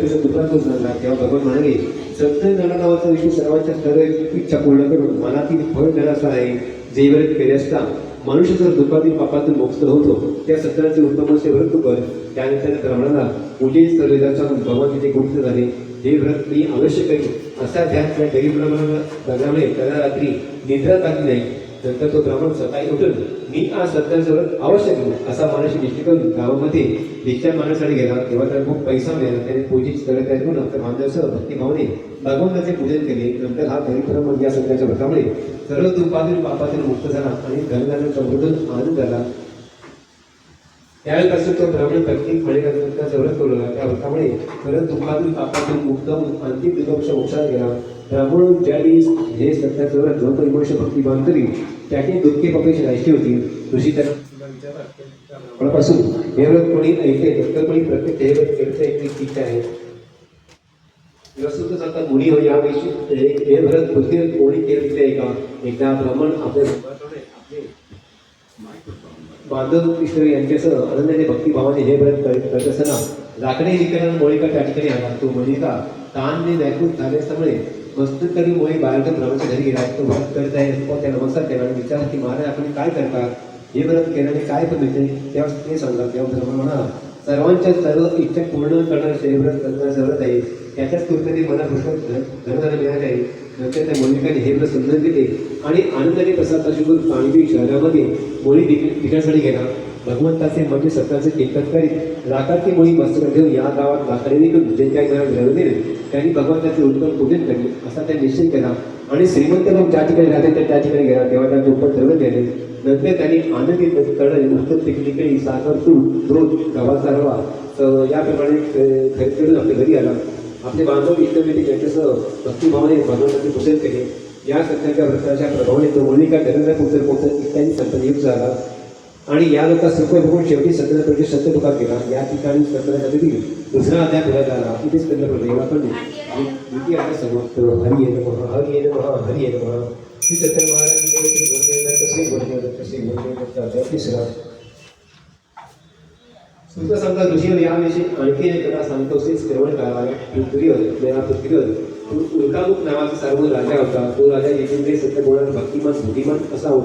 दुपारतून झाला तेव्हा भगवान म्हणाले, सत्यनारायण नावाचा विषय सर्वांच्या सर्व इच्छा पूर्ण करून मनातील फळ देण्याचा आहे. जे व्रत केले असता मनुष्य जर दुःखातील पापातून मुक्त होतो, त्या सत्याचे उत्तम असे व्रत तू कर. त्यानंतर ब्राह्मणाला पूजेत सर्वेदाचा भगवान तिथे गुप्त झाले. हे व्रत मी अवश्य करीन असा ध्यान त्या गरीब ब्राह्मणाला लागल्यामुळे त्याला रात्री निद्रा लागली नाही. नंतर तो ब्राह्मण सकाळी उठून मी आज सत्याचं व्रत अवश्य करू असा मानसिक निश्चय करून गावामध्ये भिक्षा मागण्यासाठी गेला. तेव्हा त्याला खूप पैसा मिळाला. त्याने पूजेची स्थळ तयार करून आपल्या बांधवासह भक्तिभावाने भगवंताचे पूजन केले. नंतर हा गरीब ब्राह्मण या सत्याच्या व्रतामुळे सर्व दुःखातील पापातील मुक्त झाला आणि धनधान्य समृद्ध आनंद झाला. त्यावेळेपासून तो ब्राह्मण प्रत्येक फळेचा व्रत करू लागला. त्या व्रतामुळे सर्व दुःखातील पापातील मुक्त होऊन अंतिम दुर्लक्ष मोक्षात गेला. ब्राह्मण ज्यावेळी हे सत्याचं व्रत जो काही मनुष्य भक्तिभान करील त्याची दुःखे पापाची नाहीशी होती. ऋषी त्याला हे व्रत कोणी ऐकले तर कोणी प्रत्येक हे व्रत केलं एक ठीक आहे. वस्तुतच आता मुनी हो याविषयी हे व्रत कोणी केलं तिथे का एकदा ब्राह्मण आपले बांधव ईश्वर यांच्यासह आनंदाने भक्तिभावाने हे व्रत करत असताना लाकडे विकणारा मोळीका त्या ठिकाणी आला. तो मोळीका ताणने व्याकुळ झाले असल्यामुळे मस्तकरी मोळी बाहेरच्या ब्राह्मणाच्या घरी गेला. तो व्रत करत आहे त्या नमस्कार केला आणि विचार की महाराज आपण काय करतात, हे व्रत केल्याने काय पण मिळते तेव्हा ते सांगा. तेव्हा ब्राह्मण म्हणा, सर्वांच्या सर्व इच्छा पूर्ण करणारे हे व्रत करण्याचं व्रत आहे. त्याच्याच कृतीने मला धनधान्य मिळाले आहे. नंतर त्या मोळीकाने हे व्रत समजून घेतले आणि आनंदाने प्रसाद शिकून पाणीबी शहरामध्ये मोळी विकण्यासाठी गेला. भगवंताचे म्हणजे सत्याचे कीर्तन करीत लाखाची मोळी मस्तक घेऊन या गावात लाकडे विकून जे काही घरात घडवून दिले त्यांनी भगवंताचे उत्तम पूजन केले असा त्या निश्चय केला. आणि श्रीमंत लोक ज्या ठिकाणी राहते त्या ठिकाणी गेला. तेव्हा त्यांचे उत्तम ठरवून दिले. नंतर त्यांनी आनंदित करणारे उत्तम पिकनिकडे साखर तूप दूध गव्हाचा रवा याप्रमाणे खरेदी करून आपल्या घरी आला. आपले बांधव इष्टमित्र त्यांच्यासह भक्तिभावाने भगवंताचे पूजन केले. या सत्याच्या व्रताच्या प्रभावाने तो मोनिका धनंजय पुत्र पोचत इत्यादी संतयुक्त झाला आणि या लोकांना सुख बघून शेवटी सत्यनारायणाचे सत्य दुःखात गेला. या ठिकाणी सत्यनारायणाचा दुसरा अध्याय पुढे झाला. इथेच त्यांना आपण द्वितीय अध्याय समाप्त. हरी ये नमः, हरी ये नमः, हरी ये नमः. श्री सत्य महाराज श्री गुरुदेव श्री गुरुदेव तिसरा सुद्धा सांगता ऋषीवर याविषयी आणखी एक कथा सांगतो. श्री श्रवण काळाला पृथ्वीवर उल्कामुख नावाचा सर्व राजा होता. तो राजा जितेंद्रिय सत्य बोलणारा भक्तिमान बुद्धिमान असा होता.